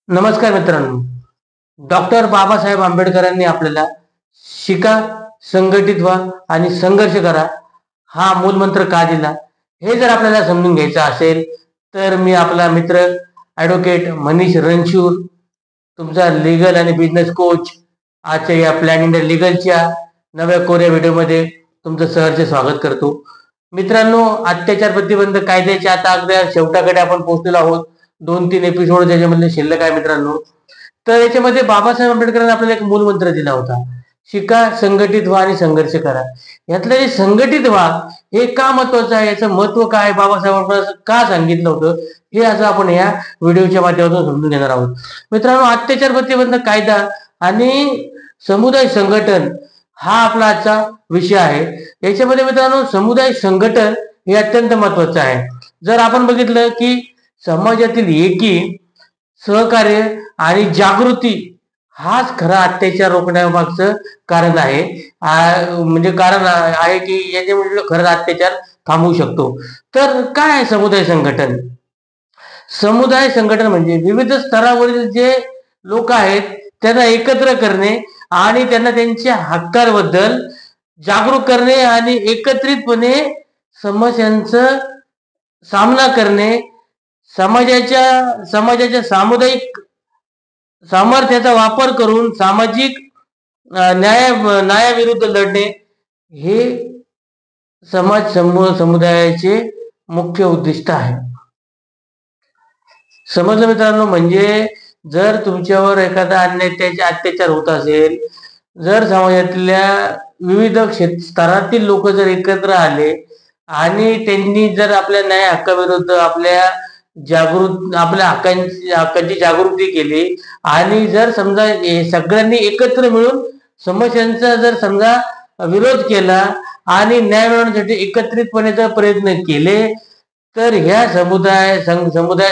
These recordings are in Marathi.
नमस्कार मित्रांनो. डॉक्टर बाबासाहेब आंबेडकरांनी आपल्याला शिका, संघटित व्हा आणि संघर्ष करा हा मूलमंत्र का दिला, हे जर आपल्याला समजून घ्यायचं असेल तर मी आपला मित्र ॲडव्होकेट मनीष रणशूर, तुमचा लीगल आणि बिझनेस कोच, आजच्या या प्लॅन इंडिया लीगलच्या नव्या कोऱ्या व्हिडिओमध्ये तुमचं सहर्ष स्वागत करतो. मित्रांनो, अत्याचार प्रतिबंध कायद्याच्या आता अगदी शेवटाकडे आपण पोहोचलेलो आहोत. 2-3 एपिसोड त्याच्यामधले शिल्लक आहे मित्रांनो. तर याच्यामध्ये बाबासाहेब आंबेडकरांनी आपल्याला एक मूलमंत्र दिला होता, शिका, संघटित व्हा आणि संघर्ष करा. यातलं जे संघटित व्हा हे का महत्वाचं आहे, याचं महत्व काय, बाबासाहेब आंबेडकर का सांगितलं होतं, हे असं आपण या व्हिडिओच्या माध्यमातून समजून घेणार आहोत. मित्रांनो, अत्याचार प्रतिबंध कायदा आणि समुदाय संघटन हा आपला आजचा विषय आहे. याच्यामध्ये मित्रांनो, समुदाय संघटन हे अत्यंत महत्वाचं आहे. जर आपण बघितलं की समाजातील एकी, सहकार्य आणि जागृती हाच खरा अत्याचार रोखण्यामागचं कारण आहे. म्हणजे कारण आहे की याच्यामुळे खरं अत्याचार थांबवू शकतो. तर काय आहे समुदाय संघटन? समुदाय संघटन म्हणजे विविध स्तरावरील जे लोक आहेत त्यांना एकत्र करणे आणि त्यांना त्यांच्या हक्कांबद्दल जागरूक करणे आणि एकत्रितपणे समस्यांचा सामना करणे, समाजाच्या सामुदायिक सामर्थ्याचा वापर करून सामाजिक न्यायाविरुद्ध लढणे हे समुदायाचे मुख्य उद्दिष्ट आहे. समजलं मित्रांनो? म्हणजे जर तुमच्यावर एखादा अत्याचार होत असेल, जर समाजातल्या विविध स्तरातील लोक जर एकत्र आले आणि त्यांनी जर आपल्या न्याय हक्काविरुद्ध आपल्या हक्कांची जागृती केली आणि जर समजा सगळ्यांनी एकत्र मिळून समस्यांचा जर समजा विरोध केला आणि न्याय मिळवण्यासाठी एकत्रितपणे जर प्रयत्न केले तर ह्या समुदाय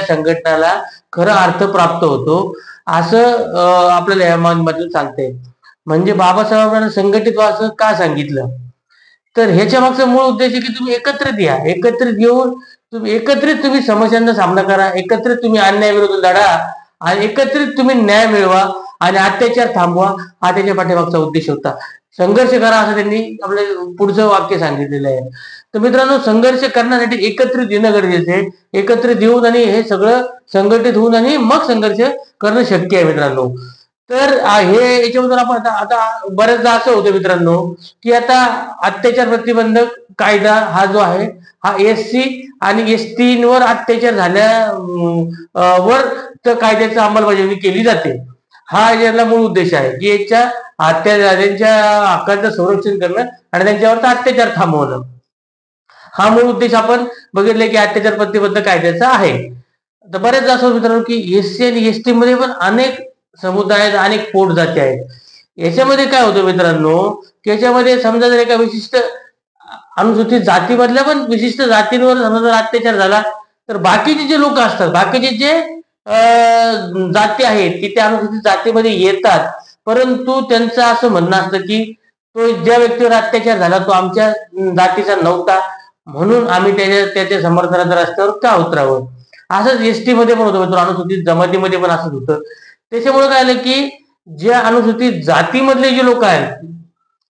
संघटनाला खरा अर्थ प्राप्त होतो, असं आपल्याला यामधून सांगते. म्हणजे बाबासाहेबांना संघटित व्हायचं का सांगितलं, तर ह्याच्या मागचा मूळ उद्देश आहे की तुम्ही एकत्रित या, एकत्रित येऊन तुम्ही समस्यांचा सामना करा, एकत्रित तुम्ही अन्यायाविरुद्ध लढा आणि एकत्रित तुम्ही न्याय मिळवा आणि अत्याचार थांबवा, हा त्याच्या पाठीमागचा उद्देश होता. संघर्ष करा असं त्यांनी आपल्या पुढचं वाक्य सांगितलेलं आहे. तर मित्रांनो, संघर्ष करण्यासाठी एकत्रित येणं गरजेचं आहे. एकत्रित येऊन आणि हे सगळं संघटित होऊन आणि मग संघर्ष करणं शक्य आहे मित्रांनो. तर हे याच्याबद्दल आपण आता बऱ्याचदा असं होतं मित्रांनो की आता अत्याचार प्रतिबंधक कायदा हा जो आहे हा SC आणि ST वर अत्याचार झाल्यावर तर कायद्याची अंमलबजावणी केली जाते. हा याला मूळ उद्देश आहे की त्यांच्या हक्कांचं संरक्षण करणं आणि त्यांच्यावरचा अत्याचार थांबवणं. हा मूळ उद्देश आपण बघितले की अत्याचार प्रतिबंध कायद्याचा आहे. तर बरेचदा असं मित्रांनो की SC आणि ST मध्ये पण अनेक समुदाय, अनेक पोट जाती आहेत. याच्यामध्ये काय होतं मित्रांनो की याच्यामध्ये समजा जर एका विशिष्ट अनुसूचित जातीमधल्या पण विशिष्ट जातींवर समजा जर अत्याचार झाला तर बाकीचे जे लोक असतात, बाकीचे जे जाती आहेत की त्या अनुसूचित जातीमध्ये येतात, परंतु त्यांचं असं म्हणणं असतं की तो ज्या व्यक्तीवर अत्याचार झाला तो आमच्या जातीचा नव्हता, म्हणून आम्ही त्याच्या समर्थनाच्या रस्त्यावर का उतरावं. असंच ST मध्ये पण होतं, अनुसूचित जमातीमध्ये पण असंच होतं. त्याच्यामुळे काय आलं की ज्या अनुसूचित जातीमधले जे लोक आहेत,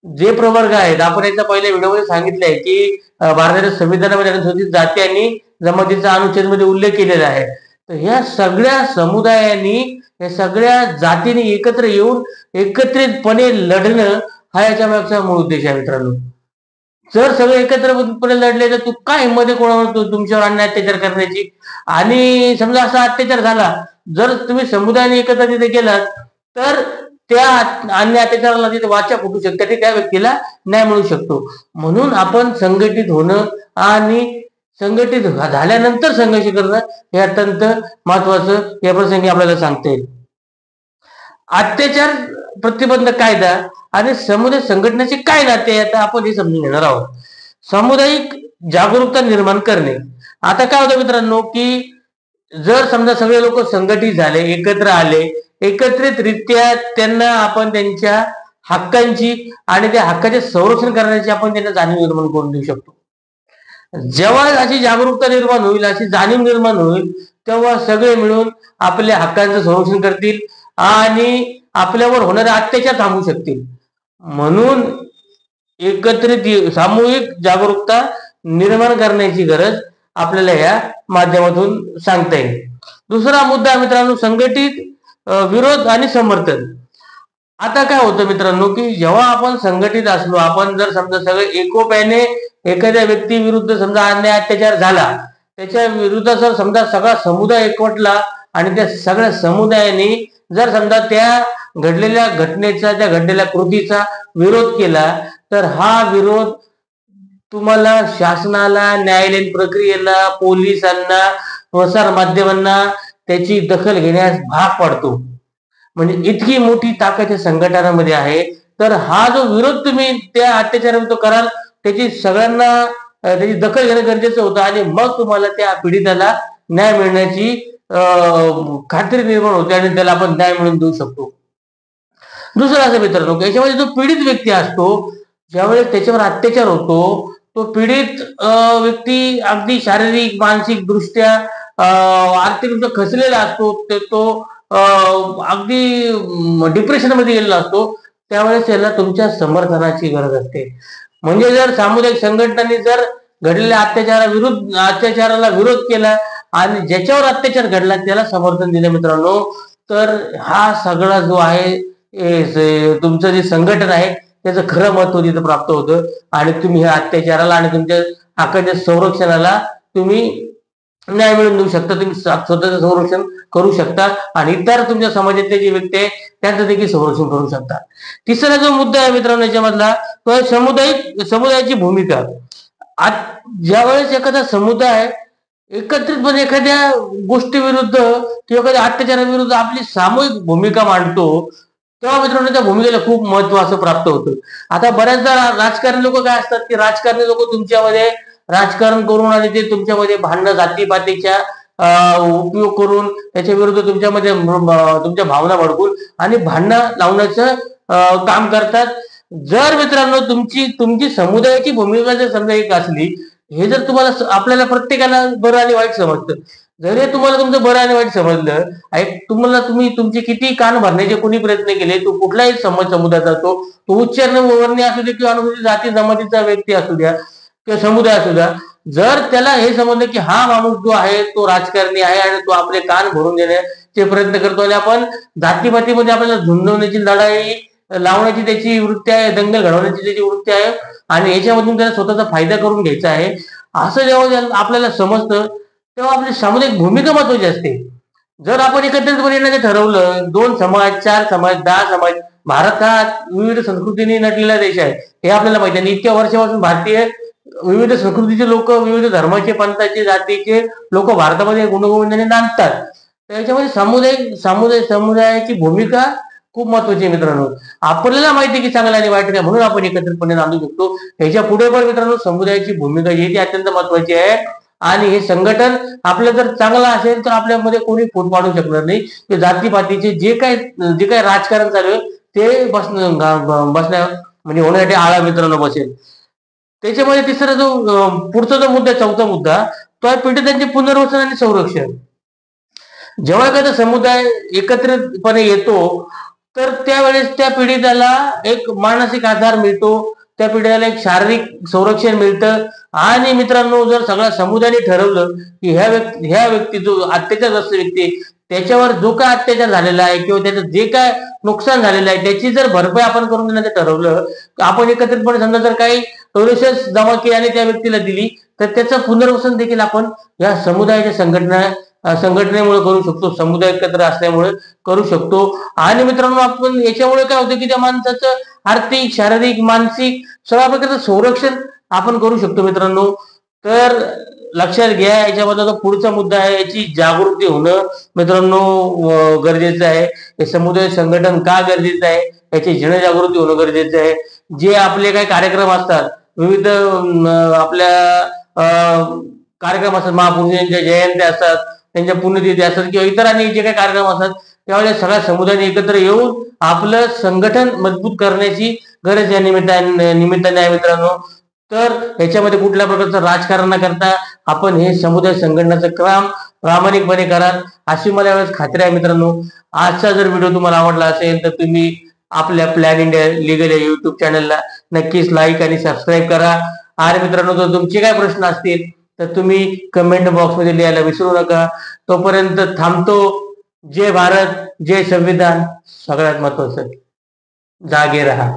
जे प्रवर्ग आहेत, आपण याच्या पहिल्या व्हिडिओमध्ये सांगितले आहे की भारताच्या संविधानामध्ये अनुसूचित जाती आणि जमातीचा अनुच्छेद मध्ये उल्लेख केलेला आहे. तर ह्या सगळ्या समुदायांनी, या सगळ्या जातीने एकत्र येऊन एकत्रितपणे लढणं हा याच्या मागचा मूळ उद्देश आहे मित्रांनो. जर सगळे एकत्रपणे लढले तर तू काय मध्ये कोणावर तुमच्यावर अन्याय अत्याचार करण्याची, आणि समजा असा अत्याचार झाला, जर तुम्ही समुदायाने एकत्र तिथे गेलात तर त्या अन्याय अत्याचाराला तिथे वाचा फुटू शकते, त्या व्यक्तीला न्याय मिळू शकतो. म्हणून आपण संघटित होणं आणि संघटित झाल्यानंतर संघर्ष करणं हे अत्यंत महत्वाचं या प्रसंगी आपल्याला सांगता येईल. अत्याचार प्रतिबंध कायदा आणि समुदाय संघटनेचे काय नाते आता आपण हे समजून घेणार आहोत. सामुदायिक जागरूकता निर्माण करणे. आता काय होतं मित्रांनो की जर समजा सगळे लोक संघटित झाले, एकत्र आले, एकत्रितरित्या त्यांना आपण त्यांच्या हक्कांची आणि त्या हक्काचे संरक्षण करण्याची आपण त्यांना जाणीव निर्माण करून देऊ शकतो. जेव्हा अशी जागरूकता निर्माण होईल, अशी जाणीव निर्माण होईल, तेव्हा सगळे मिळून आपल्या हक्कांचं संरक्षण करतील आणि आपल्यावर होणारे अत्याचार थांबवू शकतील. म्हणून एकत्रित सामूहिक जागरूकता निर्माण करण्याची गरज आपल्याला या माध्यमातून सांगता येईल. दुसरा मुद्दा मित्रांनो, संघटित विरोध आणि समर्थन. आता काय होतं मित्रांनो, की जेव्हा आपण संघटित असलो, आपण जर समजा सगळे एकोप्याने एखाद्या व्यक्ती विरुद्ध समजा अन्याय अत्याचार झाला, त्याच्या विरुद्ध जर समजा सगळा समुदाय एकवटला आणि त्या सगळ्या समुदायाने जर समजा त्या घडलेल्या घटनेचा, त्या घडलेल्या कृतीचा विरोध केला, तर हा विरोध तुम्हाला शासनाला, न्यायालयीन प्रक्रियेला, पोलिसांना, प्रसार माध्यमांना त्याची दखल घेण्यास भाग पाडतो. म्हणजे इतकी मोठी ताकद या संघटनामध्ये आहे. तर हा जो विरोध तुम्ही त्या अत्याचाराविरुद्ध कराल, त्याची सगळ्यांना त्याची दखल घेणं गरजेचं होतं आणि मग तुम्हाला त्या पीडिताला न्याय मिळण्याची खात्री निर्माण होते आणि त्याला आपण न्याय मिळवून देऊ शकतो. दुसरं असं मित्रांनो, याच्यामध्ये जो पीडित व्यक्ती असतो, ज्यावेळेस त्याच्यावर अत्याचार होतो, तो पीडित व्यक्ती अगदी शारीरिक, मानसिक दृष्ट्या आर्थिक खचलेला असतो. तो अगदी डिप्रेशन मध्ये गेलेला असतो. त्यावेळेस त्याला तुमच्या समर्थनाची गरज असते. म्हणजे जर सामुदायिक संघटनांनी जर घडलेल्या अत्याचाराला विरोध केला आणि ज्याच्यावर अत्याचार घडला त्याला समर्थन दिलं मित्रांनो, तर हा सगळा जो आहे तुमचं जे संघटन आहे त्याचं खरं महत्व तिथं प्राप्त होतं आणि तुम्ही ह्या अत्याचाराला आणि तुमच्या हक्काच्या संरक्षणाला तुम्ही न्याय मिळवून देऊ शकता. तुम्ही स्वतःचं संरक्षण करू शकता आणि इतर तुमच्या समाजातले जे व्यक्ती आहे त्यांचं देखील संरक्षण करू शकता. तिसरा जो मुद्दा आहे मित्रांनो याच्यामधला, तो आहे समुदायाची भूमिका. ज्यावेळेस एखादा समुदाय एकत्रितपणे एखाद्या गोष्टीविरुद्ध किंवा एखाद्या अत्याचाराविरुद्ध आपली सामूहिक भूमिका मांडतो, तेव्हा मित्रांनो त्या भूमिकेला खूप महत्व असं प्राप्त होतं. आता बऱ्याचदा राजकारणी लोक काय असतात, की राजकारणी लोक तुमच्यामध्ये राजकारण करून आणि ते तुमच्यामध्ये भांडणं, जातीपातीच्या उपयोग करून त्याच्या विरुद्ध तुमच्यामध्ये तुमच्या भावना भडकून आणि भांडणं लावण्याचं काम करतात. जर मित्रांनो तुमची समुदायाची भूमिका जर समजा एक असली, हे जर तुम्हाला आपल्याला प्रत्येकाला बरं आणि वाईट समजतं. जर हे तुम्हाला तुमचं बरं आणि वाईट समजलं, तुम्ही तुमचे किती कान भरण्याचे कोणी प्रयत्न केले, तो कुठलाही समुदायाचा असतो, तो उच्चारण वर्णीय असू दे किंवा अनुसूचित जाती जमातीचा व्यक्ती असू द्या किंवा समुदाय असू द्या, जर त्याला हे समजलं की हा माणूस जो आहे तो राजकारणी आहे आणि तो आपले कान भरून देण्याचे प्रयत्न करतो आणि आपण जातीपातीमध्ये आपल्याला झुंजवण्याची लढाई लावण्याची त्याची वृत्ती आहे, दंगल घडवण्याची त्याची वृत्ती आहे आणि याच्यामधून त्याला स्वतःचा फायदा करून घ्यायचा आहे, असं जेव्हा आपल्याला समजतं तेव्हा आपली सामुदायिक भूमिका महत्वाची असते. जर आपण एकत्रितपणे येण्याचं ठरवलं, 2 समाज, 4 समाज, 10 समाज, भारत हा विविध संस्कृतीने नटलेला देश आहे हे आपल्याला माहिती आहे. इतक्या वर्षापासून भारतीय विविध संस्कृतीचे लोक, विविध धर्माचे, पंथाचे, जातीचे लोक भारतामध्ये गुणगोविंदाने नांदतात. त्याच्यामध्ये समुदायाची भूमिका खूप महत्वाची आहे मित्रांनो. आपल्याला माहिती आहे की चांगला आणि वाईट काय, म्हणून आपण एकत्रितपणे नांदू शकतो. ह्याच्या पुढे पण मित्रांनो समुदायाची भूमिका जी ती अत्यंत महत्वाची आहे आणि हे संघटन आपलं जर चांगलं असेल तर आपल्यामध्ये कोणी फूट पाडू शकणार नाही. ते जातीपातीचे जे काही राजकारण चालू आहे ते बसण्या म्हणजे होण्यासाठी आळा मित्रांनो बसेल. त्याच्यामध्ये तिसरा जो पुढचा जो मुद्दा, चौथा मुद्दा, तो आहे पीडितांचे पुनर्वसन आणि संरक्षण. जेव्हा एखादा समुदाय एकत्रितपणे येतो तर त्यावेळेस त्या पीडिताला एक मानसिक आधार मिळतो, त्या पीडिताला एक शारीरिक संरक्षण मिळतं आणि मित्रांनो जर सगळ्या समुदायाने ठरवलं की ह्या व्यक्ती जो अत्याचारग्रस्त व्यक्ती त्याच्यावर जो काय अत्याचार झालेला आहे किंवा त्याचं जे काय नुकसान झालेलं आहे त्याची जर भरपाई आपण करून देण्याचं ठरवलं, आपण एकत्रितपणे समजा जर काही डोनेशन्स जमा केली आणि त्या व्यक्तीला दिली तर त्याचं पुनर्वसन देखील आपण या समुदायाच्या संघटनेमुळे करू शकतो, समुदाय एकत्र असल्यामुळे करू शकतो. आणि मित्रांनो आपण याच्यामुळे काय होतं की त्या माणसाचं आर्थिक, शारीरिक, मानसिक सगळ्या प्रकारचं संरक्षण आपण करू शकतो मित्रांनो. तर लक्षात घ्या, याच्यामधला जो पुढचा मुद्दा आहे याची जागृती होणं मित्रांनो गरजेचं आहे. हे समुदाय संघटन का गरजेचं आहे याची जनजागृती होणं गरजेचं आहे. जे आपले काही कार्यक्रम असतात, विविध आपल्या कार्यक्रम असतात, महापुरुषांच्या जयंत्या असतात, त्यांच्या पुण्यतिथी असतात किंवा इतरांनी जे काही कार्यक्रम असतात, त्यावेळेस सगळ्या समुदायाने एकत्र येऊन आपलं संघटन मजबूत करण्याची गरज या निमित्ताने आहे मित्रांनो. तर याच्यामध्ये कुठल्या प्रकारचं राजकारण न करता आपण हे समुदाय संघटनाचं काम प्रामाणिकपणे कराल अशी मला यावेळेस खात्री आहे. मित्रांनो, आजचा जर व्हिडिओ तुम्हाला आवडला असेल तर तुम्ही आपल्या प्लॅन इंडिया लिगल या युट्यूब चॅनलला नक्कीच लाईक आणि सबस्क्राईब करा. आणि मित्रांनो, जर तुमचे काय प्रश्न असतील तर तुम्ही कमेंट बॉक्समध्ये लिहायला विसरू नका. तोपर्यंत थांबतो. जय भारत, जय संविधान. सगळ्यात महत्वाचं, जागे रहा.